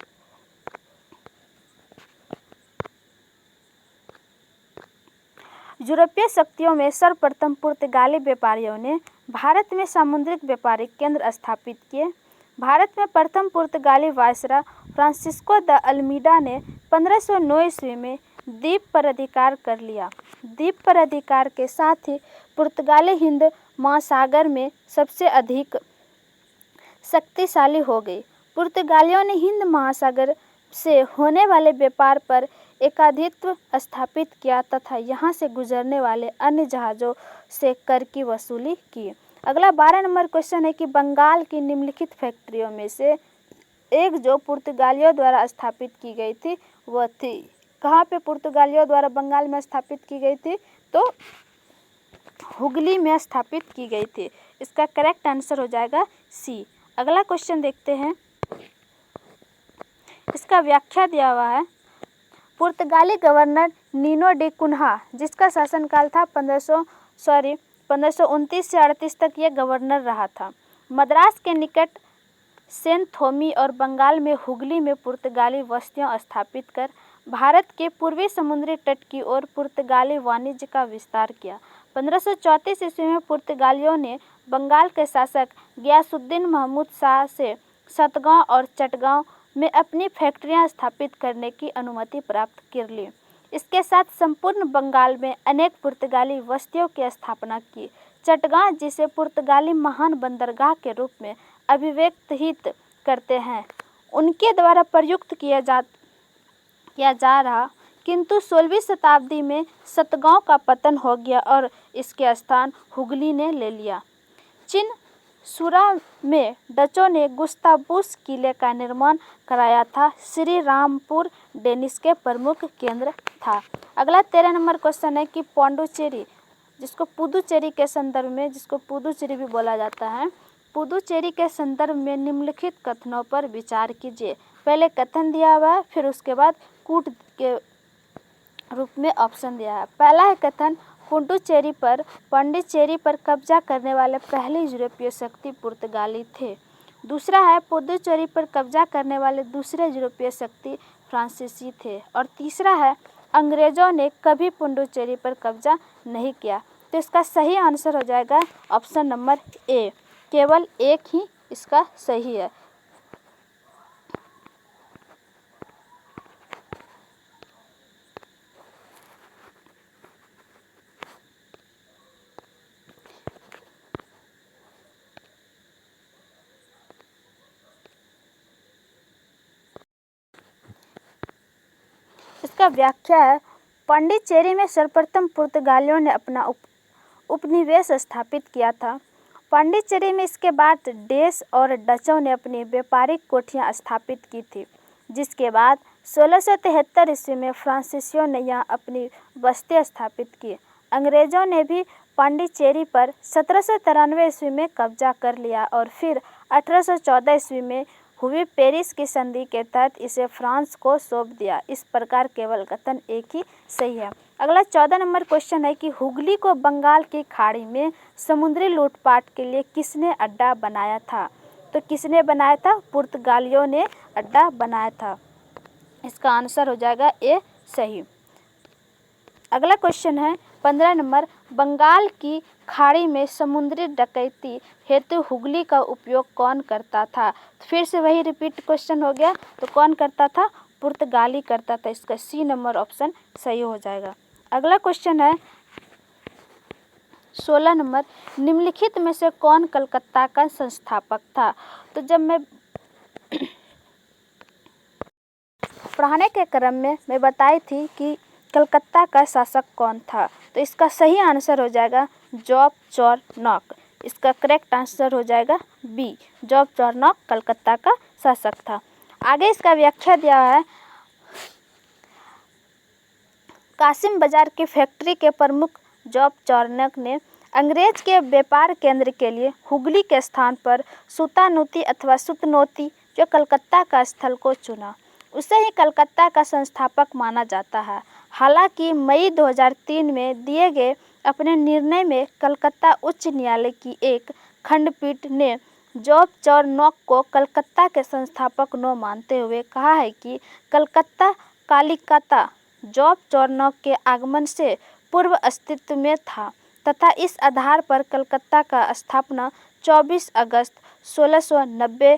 यूरोपीय शक्तियों में सर्वप्रथम पुर्तगाली व्यापारियों ने भारत में सामुद्रिक व्यापारिक केंद्र स्थापित किए। भारत में प्रथम पुर्तगाली वायसराय फ्रांसिस्को द अल्मीडा ने 1509 ईस्वी में द्वीप पर अधिकार कर लिया। द्वीप पर अधिकार के साथ ही पुर्तगाली हिंद महासागर में सबसे अधिक शक्तिशाली हो गई। पुर्तगालियों ने हिंद महासागर से होने वाले व्यापार पर एकाधिपत्य स्थापित किया तथा यहाँ से गुजरने वाले अन्य जहाज़ों से कर की वसूली की। अगला 12 नंबर क्वेश्चन है कि बंगाल की निम्नलिखित फैक्ट्रियों में से एक जो पुर्तगालियों द्वारा स्थापित की गई थी वह थी। कहाँ पे पुर्तगालियों द्वारा बंगाल में स्थापित की गई थी? तो हुगली में स्थापित की गई थी। इसका करेक्ट आंसर हो जाएगा सी। अगला क्वेश्चन देखते हैं, इसका व्याख्या दिया हुआ है, पुर्तगाली गवर्नर नीनो डी कुन्हा, जिसका शासनकाल था 1529 से 38 तक ये गवर्नर रहा था, मद्रास के निकट सेंट थोमी और बंगाल में हुगली में पुर्तगाली बस्तियां स्थापित कर भारत के पूर्वी समुद्री तट की ओर पुर्तगाली वाणिज्य का विस्तार किया। 1534 ईस्वी में पुर्तगालियों ने बंगाल के शासक गियासुद्दीन महमूद शाह से सतगांव और चटगांव में अपनी फैक्ट्रियां स्थापित करने की अनुमति प्राप्त कर ली। इसके साथ संपूर्ण बंगाल में अनेक पुर्तगाली बस्तियों की स्थापना की। चटगांव, जिसे पुर्तगाली महान बंदरगाह के रूप में अभिव्यक्त करते हैं, उनके द्वारा प्रयुक्त किया जा रहा, किंतु 16वीं शताब्दी में सतगांव का पतन हो गया और इसके स्थान हुगली ने ले लिया। चिनसुरा में डचों ने गुस्तावबुस किले का निर्माण कराया था। श्री रामपुर डेनिश के प्रमुख केंद्र था। अगला 13 नंबर क्वेश्चन है कि पौंडुचेरी, जिसको पुदुचेरी के संदर्भ में, जिसको पुदुचेरी भी बोला जाता है, पुदुचेरी के संदर्भ में निम्नलिखित कथनों पर विचार कीजिए। पहले कथन दिया हुआ है, फिर उसके बाद कूट के रूप में ऑप्शन दिया है। पहला है कथन, पुडुचेरी पर कब्जा करने वाले पहले यूरोपीय शक्ति पुर्तगाली थे। दूसरा है, पुडुचेरी पर कब्जा करने वाले दूसरे यूरोपीय शक्ति फ्रांसीसी थे। और तीसरा है, अंग्रेजों ने कभी पुडुचेरी पर कब्जा नहीं किया। तो इसका सही आंसर हो जाएगा ऑप्शन नंबर ए। केवल एक ही इसका सही है। इसका व्याख्या है, पांडिचेरी में सर्वप्रथम पुर्तगालियों ने अपना उपनिवेश स्थापित किया था। पांडिचेरी में इसके बाद डेस और डचों ने अपनी व्यापारिक कोठियां स्थापित की थी, जिसके बाद 1673 ईस्वी में फ्रांसीसियों ने यहाँ अपनी बस्ती स्थापित की। अंग्रेजों ने भी पांडिचेरी पर 1793 ईस्वी में कब्जा कर लिया और फिर 1814 ईस्वी में हुई पेरिस की संधि के तहत इसे फ्रांस को सौंप दिया। इस प्रकार केवल कथन एक ही सही है। अगला 14 नंबर क्वेश्चन है कि हुगली को बंगाल की खाड़ी में समुद्री लूटपाट के लिए किसने अड्डा बनाया था? तो किसने बनाया था? पुर्तगालियों ने अड्डा बनाया था। इसका आंसर हो जाएगा ए सही। अगला क्वेश्चन है 15 नंबर, बंगाल की खाड़ी में समुद्री डकैती हेतु हुगली का उपयोग कौन करता था? फिर से वही रिपीट क्वेश्चन हो गया। तो कौन करता था? पुर्तगाली करता था। इसका सी नंबर ऑप्शन सही हो जाएगा। अगला क्वेश्चन है 16 नंबर, निम्नलिखित में से कौन कलकत्ता का संस्थापक था? तो जब मैं पढ़ाने के क्रम में मैं बताई थी कि कलकत्ता का शासक कौन था, तो इसका सही आंसर हो जाएगा जॉब चार्नॉक। इसका करेक्ट आंसर हो जाएगा बी, जॉब चार्नॉक कलकत्ता का शासक था। आगे इसका व्याख्या दिया है, कासिम बाजार की फैक्ट्री के प्रमुख जॉब चार्नॉक ने अंग्रेज के व्यापार केंद्र के लिए हुगली के स्थान पर सुतानूती अथवा सुतनौती, जो कलकत्ता का स्थल को चुना। उसे ही कलकत्ता का संस्थापक माना जाता है। हालांकि मई 2003 में दिए गए अपने निर्णय में कलकत्ता उच्च न्यायालय की एक खंडपीठ ने जॉब चार्नॉक को कलकत्ता के संस्थापक न मानते हुए कहा है कि कलकत्ता कालिकता जॉब चार्नॉक के आगमन से पूर्व अस्तित्व में था तथा इस आधार पर कलकत्ता का स्थापना 24 अगस्त 1690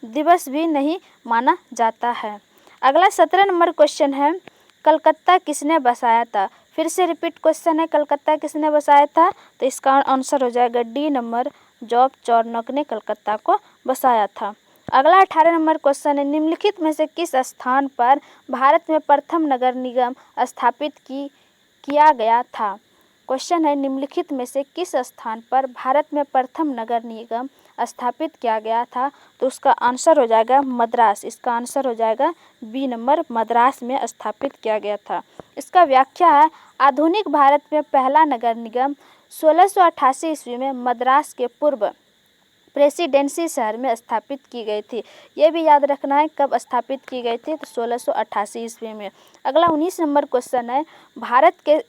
दिवस भी नहीं माना जाता है। अगला 17 नंबर क्वेश्चन है, कलकत्ता किसने बसाया था? फिर से रिपीट क्वेश्चन है, कलकत्ता किसने बसाया था? तो इसका आंसर हो जाएगा डी नंबर, जॉब चार्नॉक ने कलकत्ता को बसाया था। अगला 18 नंबर क्वेश्चन है, निम्नलिखित में से किस स्थान पर भारत में प्रथम नगर निगम स्थापित किया गया था? क्वेश्चन है, निम्नलिखित में से किस स्थान पर भारत में प्रथम नगर निगम स्थापित किया गया था? तो उसका आंसर हो जाएगा मद्रास। इसका आंसर हो जाएगा बी नंबर, मद्रास में स्थापित किया गया था। इसका व्याख्या है, आधुनिक भारत में पहला नगर निगम 1688 ईस्वी में मद्रास के पूर्व प्रेसिडेंसी शहर में स्थापित की गई थी। ये भी याद रखना है कब स्थापित की गई थी, तो 1688 ईस्वी में। अगला 19 नंबर क्वेश्चन है, भारत के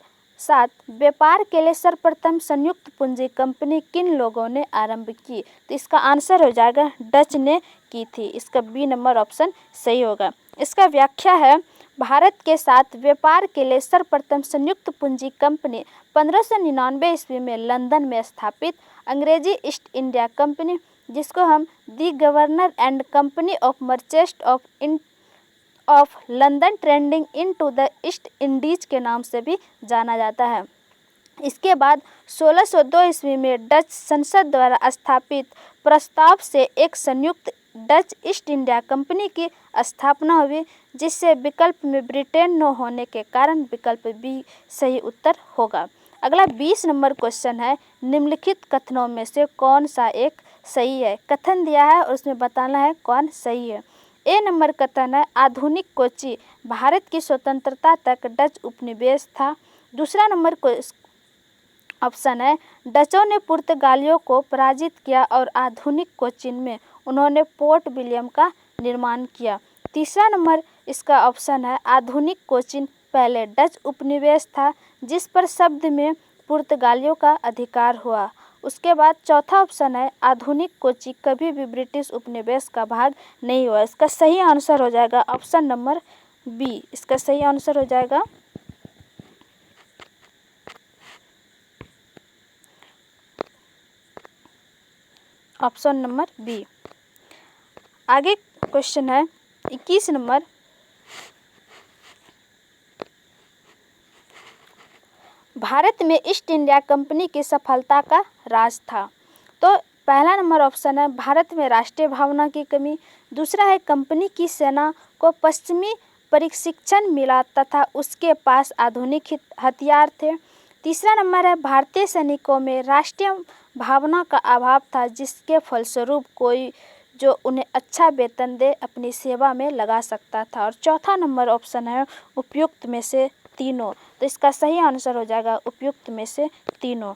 साथ व्यापार के लिए सर्वप्रथम संयुक्त पूंजी कंपनी किन लोगों ने आरंभ की? तो इसका आंसर हो जाएगा डच ने की थी। इसका बी नंबर ऑप्शन सही होगा। इसका व्याख्या है, भारत के साथ व्यापार के लिए सर्वप्रथम संयुक्त पूंजी कंपनी 1599 ईस्वी में लंदन में स्थापित अंग्रेजी ईस्ट इंडिया कंपनी, जिसको हम the governor and company of merchants of London trading into the east Indies के नाम से भी जाना जाता है। इसके बाद 1602 ईस्वी में डच संसद द्वारा स्थापित प्रस्ताव से एक संयुक्त डच ईस्ट इंडिया कंपनी की स्थापना हुई, जिससे विकल्प में ब्रिटेन न होने के कारण विकल्प बी सही उत्तर होगा। अगला 20 नंबर क्वेश्चन है, निम्नलिखित कथनों में से कौन सा एक सही है? कथन दिया है और उसमें बताना है कौन सही है। ए नंबर कथन है, आधुनिक कोची भारत की स्वतंत्रता तक डच उपनिवेश था। दूसरा नंबर ऑप्शन है, डचों ने पुर्तगालियों को पराजित किया और आधुनिक कोचीन में उन्होंने पोर्ट विलियम का निर्माण किया। तीसरा नंबर इसका ऑप्शन है, आधुनिक कोचीन पहले डच उपनिवेश था जिस पर शब्द में पुर्तगालियों का अधिकार हुआ। उसके बाद चौथा ऑप्शन है, आधुनिक कोची कभी भी ब्रिटिश उपनिवेश का भाग नहीं हुआ। इसका सही आंसर हो जाएगा ऑप्शन नंबर बी। इसका सही आंसर हो जाएगा ऑप्शन नंबर बी। आगे क्वेश्चन है 21 नंबर, भारत में ईस्ट इंडिया कंपनी की सफलता का राज था। तो पहला नंबर ऑप्शन है, भारत में राष्ट्रीय भावना की कमी। दूसरा है, कंपनी की सेना को पश्चिमी प्रशिक्षण मिला तथा उसके पास आधुनिक हथियार थे। तीसरा नंबर है, भारतीय सैनिकों में राष्ट्रीय भावना का अभाव था, जिसके फलस्वरूप कोई जो उन्हें अच्छा वेतन दे अपनी सेवा में लगा सकता था। और चौथा नंबर ऑप्शन है, उपयुक्त में से तीनों। तो इसका सही आंसर हो जाएगा उपयुक्त में से तीनों।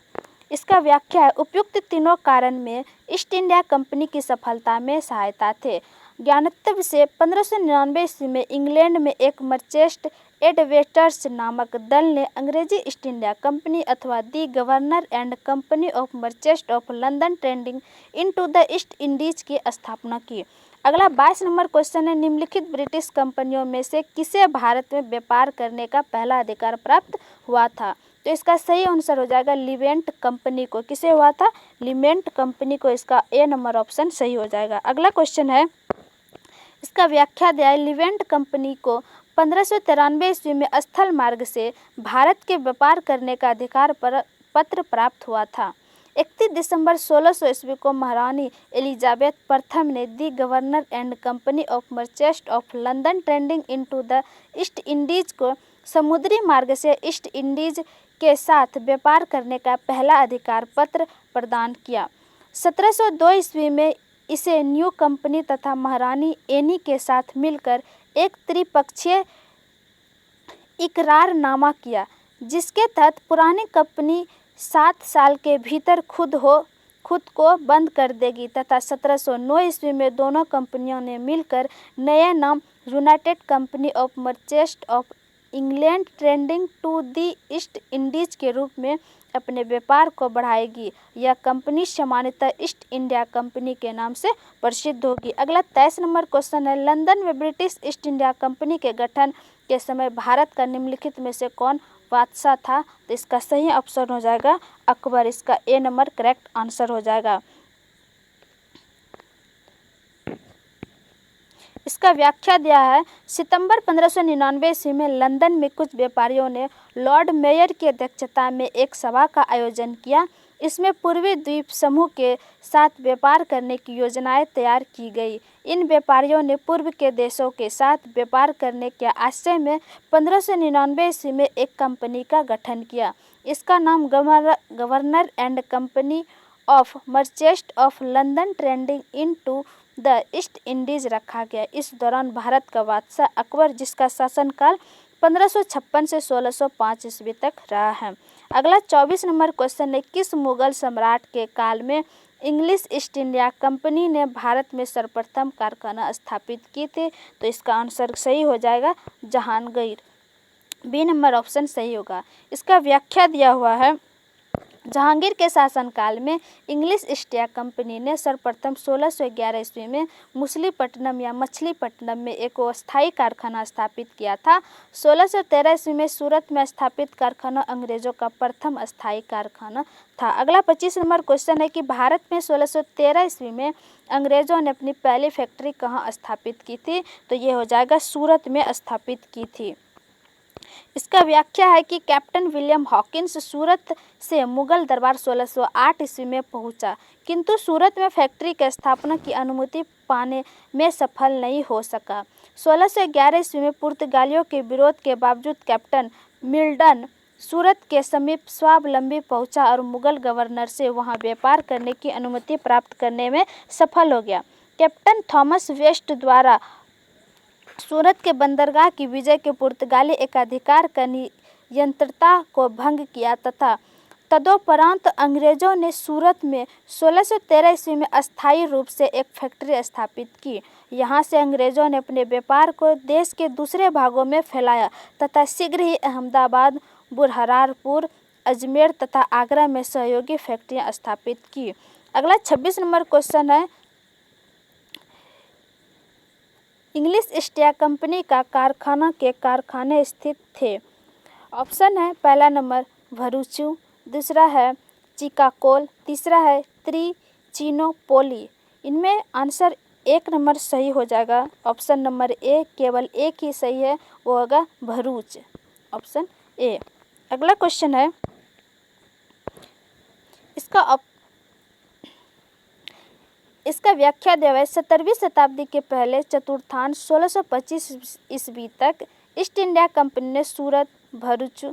इसका व्याख्या है, उपयुक्त तीनों कारण में ईस्ट इंडिया कंपनी की सफलता में सहायता थे। ज्ञानतव्य से 1599 ईस्वी में इंग्लैंड में एक मर्चेंट एडवेंचर्स नामक दल ने अंग्रेजी ईस्ट इंडिया कंपनी अथवा the governor and company of merchants of London trading into the east Indies की स्थापना की। अगला 22 नंबर क्वेश्चन है, निम्नलिखित ब्रिटिश कंपनियों में से किसे भारत में व्यापार करने का पहला अधिकार प्राप्त हुआ था? तो इसका सही आंसर हो जाएगा लिवेंट कंपनी को। किसे हुआ था? लिवेंट कंपनी को। इसका ए नंबर ऑप्शन सही हो जाएगा। अगला क्वेश्चन है, इसका व्याख्या दिया है, लिवेंट कंपनी को 1593 ईस्वी में स्थल मार्ग से भारत के व्यापार करने का अधिकार पत्र प्राप्त हुआ था। 31 दिसंबर 1600 ईस्वी को महारानी एलिजाबेथ प्रथम ने the governor and company of merchants of London trading into the east Indies को समुद्री मार्ग से ईस्ट इंडीज के साथ व्यापार करने का पहला अधिकार पत्र प्रदान किया। 1702 ईस्वी में इसे न्यू कंपनी तथा महारानी एनी के साथ मिलकर एक त्रिपक्षीय इकरारनामा किया, जिसके तहत पुरानी कंपनी 7 साल के भीतर खुद को बंद कर देगी तथा 1709 ईस्वी में दोनों कंपनियों ने मिलकर नया नाम United Company of merchants of England trading to the East Indies के रूप में अपने व्यापार को बढ़ाएगी। यह कंपनी सामान्यतः ईस्ट इंडिया कंपनी के नाम से प्रसिद्ध होगी। अगला 23 नंबर क्वेश्चन है, लंदन में ब्रिटिश ईस्ट इंडिया कंपनी के गठन के समय भारत का निम्नलिखित में से कौन बादशाह था? तो इसका सही ऑप्शन हो जाएगा अकबर। इसका ए नंबर करेक्ट आंसर हो जाएगा। इसका व्याख्या दिया है, सितंबर 1599 ईस्वी में लंदन में कुछ व्यापारियों ने लॉर्ड मेयर की अध्यक्षता में एक सभा का आयोजन किया। इसमें पूर्वी द्वीप समूह के साथ व्यापार करने की योजनाएं तैयार की गई। इन व्यापारियों ने पूर्व के देशों के साथ व्यापार करने के आशय में 1599 ईस्वी में एक कंपनी का गठन किया। इसका नाम governor and company of merchants of London trading into the east Indies रखा गया। इस दौरान भारत का बादशाह अकबर, जिसका शासनकाल 1556 से 1605 ईस्वी तक रहा है। अगला 24 नंबर क्वेश्चन है, किस मुगल सम्राट के काल में इंग्लिश ईस्ट इंडिया कंपनी ने भारत में सर्वप्रथम कारखाना स्थापित किए थे? तो इसका आंसर सही हो जाएगा जहांगीर। बी नंबर ऑप्शन सही होगा। इसका व्याख्या दिया हुआ है, जहांगीर के शासनकाल में इंग्लिश ईस्ट इंडिया कंपनी ने सर्वप्रथम 1611 ईस्वी में मछलीपट्टनम या मछलीपट्टनम में एक अस्थायी कारखाना स्थापित किया था। 1613 ईस्वी में सूरत में स्थापित कारखाना अंग्रेजों का प्रथम अस्थायी कारखाना था। अगला 25 नंबर क्वेश्चन है कि भारत में 1613 ईस्वी में अंग्रेजों ने अपनी पहली फैक्ट्री कहाँ स्थापित की थी? तो ये हो जाएगा सूरत में स्थापित की थी। इसका व्याख्या है कि कैप्टन विलियम हॉकिंस सूरत से मुगल दरबार 1608 ईस्वी में पहुंचा, किंतु सूरत में फैक्ट्री की स्थापना की अनुमति पाने में सफल नहीं हो सका। 1611 ईस्वी में पुर्तगालियों के विरोध के बावजूद कैप्टन मिल्टन सूरत के समीप स्वावलंबी पहुंचा और मुगल गवर्नर से वहां व्यापार करने की अनुमति प्राप्त करने में सफल हो गया। कैप्टन थॉमस वेस्ट द्वारा सूरत के बंदरगाह की विजय के पुर्तगाली एकाधिकार का नियंत्रणता को भंग किया तथा तदोपरांत अंग्रेजों ने सूरत में 1613 ईस्वी में अस्थायी रूप से एक फैक्ट्री स्थापित की। यहाँ से अंग्रेजों ने अपने व्यापार को देश के दूसरे भागों में फैलाया तथा शीघ्र ही अहमदाबाद, बुरहानपुर, अजमेर तथा आगरा में सहयोगी फैक्ट्रियाँ स्थापित की। अगला 26 नंबर क्वेश्चन है, इंग्लिश ईस्ट इंडिया कंपनी का कारखाना के कारखाने स्थित थे? ऑप्शन है, पहला नंबर भरूचू, दूसरा है चिकाकोल, तीसरा है त्रिचिनोपोली। इनमें आंसर एक नंबर सही हो जाएगा। ऑप्शन नंबर ए, केवल एक ही सही है, वो होगा भरूच, ऑप्शन ए। अगला क्वेश्चन है, इसका व्याख्या दिया है, 17वीं शताब्दी के पहले चतुर्थांश 1625 ईस्वी तक ईस्ट इंडिया कंपनी ने सूरत, भरूच,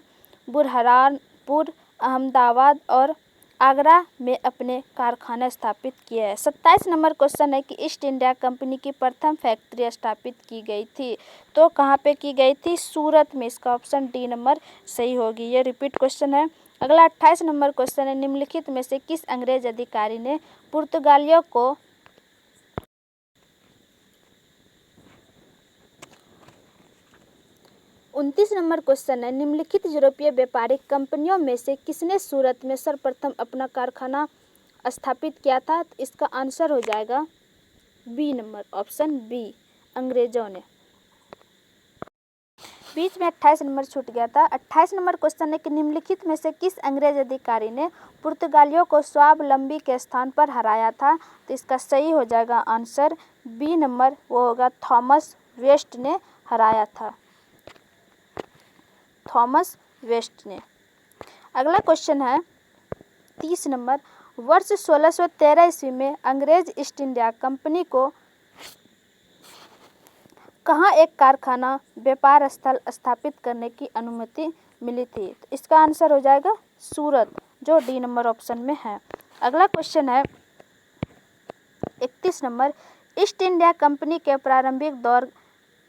बुरहानपुर, अहमदाबाद और आगरा में अपने कारखाने स्थापित किए हैं। 27 नंबर क्वेश्चन है कि ईस्ट इंडिया कंपनी की प्रथम फैक्ट्री स्थापित की गई थी, तो कहाँ पे की गई थी? सूरत में। इसका ऑप्शन डी नंबर सही होगी। ये रिपीट क्वेश्चन है। अगला 28 नंबर क्वेश्चन है, निम्नलिखित में से किस अंग्रेज अधिकारी ने पुर्तगालियों को 29 नंबर क्वेश्चन है, निम्नलिखित यूरोपीय व्यापारिक कंपनियों में से किसने सूरत में सर्वप्रथम अपना कारखाना स्थापित किया था? तो इसका आंसर हो जाएगा बी नंबर, ऑप्शन बी, अंग्रेजों ने। बीच में 28 नंबर छूट गया था। 28 नंबर क्वेश्चन है कि निम्नलिखित में से किस अंग्रेज अधिकारी ने पुर्तगालियों को स्वावलंबी के स्थान पर हराया था? तो इसका सही हो जाएगा आंसर बी नंबर, वो होगा थॉमस वेस्ट ने हराया था, थॉमस वेस्ट ने। अगला क्वेश्चन है 30 नंबर, वर्ष 1613 ईस्वी में अंग्रेज ईस्ट इंडिया कंपनी को कहाँ एक कारखाना व्यापार स्थल स्थापित करने की अनुमति मिली थी? तो इसका आंसर हो जाएगा सूरत, जो डी नंबर ऑप्शन में है। अगला क्वेश्चन है 31 नंबर, ईस्ट इंडिया कंपनी के प्रारंभिक दौर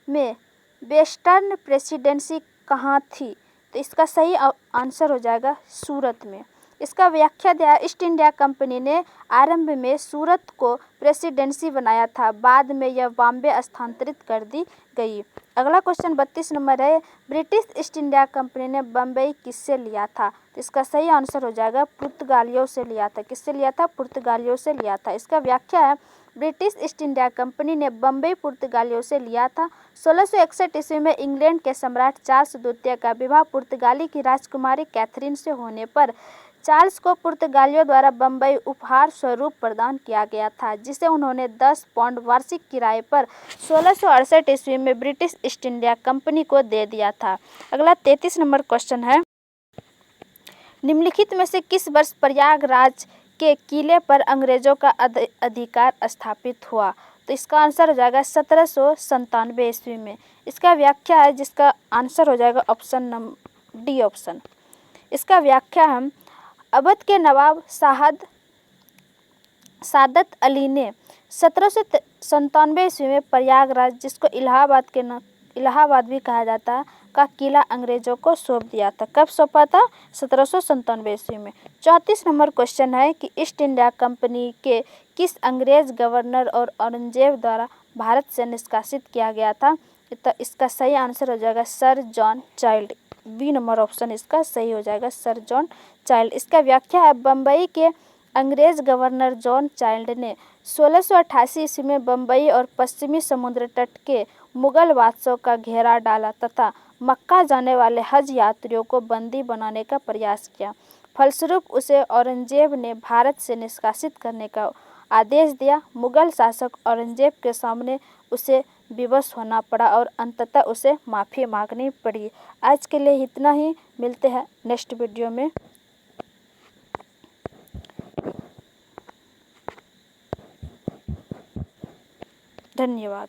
में वेस्टर्न प्रेसिडेंसी कहाँ थी? तो इसका सही आंसर हो जाएगा सूरत में। इसका व्याख्या दिया, ईस्ट इंडिया कंपनी ने आरंभ में सूरत को प्रेसिडेंसी बनाया था, बाद में यह बॉम्बे स्थानांतरित कर दी गई। अगला क्वेश्चन 32 नंबर है, ब्रिटिश ईस्ट इंडिया कंपनी ने बम्बई किससे लिया था? तो इसका सही आंसर हो जाएगा पुर्तगालियों से लिया था। किससे लिया था? पुर्तगालियों से लिया था। इसका व्याख्या है, ब्रिटिश ईस्ट इंडिया कंपनी ने बम्बई पुर्तगालियों से लिया था। 1661 ईस्वी में इंग्लैंड के सम्राट चार्ल्स द्वितीय का विवाह पुर्तगाली की राजकुमारी कैथरीन से होने पर चार्ल्स को पुर्तगालियों द्वारा बम्बई उपहार स्वरूप प्रदान किया गया था, जिसे उन्होंने 10 पाउंड वार्षिक किराए पर 1668 ईस्वी में ब्रिटिश ईस्ट इंडिया कंपनी को दे दिया था। अगला 33 नंबर क्वेश्चन है, निम्नलिखित में से किस वर्ष प्रयागराज के किले पर अंग्रेजों का अधिकार स्थापित हुआ? तो इसका आंसर हो जाएगा 1797 ईस्वी में। इसका व्याख्या है, जिसका आंसर हो जाएगा ऑप्शन डी ऑप्शन। इसका व्याख्या हम अवध के नवाब सादत अली ने 1797 ईस्वी में प्रयागराज, जिसको इलाहाबाद भी कहा जाता है, का किला अंग्रेजों को सौंप दिया था। कब सौंपा था? 1797 ईस्वी में। 34 नंबर क्वेश्चन है कि ईस्ट इंडिया कंपनी के किस अंग्रेज गवर्नर और औरंगजेब द्वारा भारत से निष्कासित किया गया था? तो इसका सही आंसर हो जाएगा sir John Child. B number option इसका सही हो जाएगा, सर जॉन चाइल्ड। इसका व्याख्या है, बम्बई के अंग्रेज गवर्नर जॉन चाइल्ड ने 1688 ईस्वी में बम्बई और पश्चिमी समुद्र तट के मुगल बादशाहों का घेरा डाला तथा मक्का जाने वाले हज यात्रियों को बंदी बनाने का प्रयास किया। फलस्वरूप उसे औरंगजेब ने भारत से निष्कासित करने का आदेश दिया। मुगल शासक औरंगजेब के सामने उसे विवश होना पड़ा और अंततः उसे माफ़ी मांगनी पड़ी। आज के लिए इतना ही, मिलते हैं नेक्स्ट वीडियो में। धन्यवाद।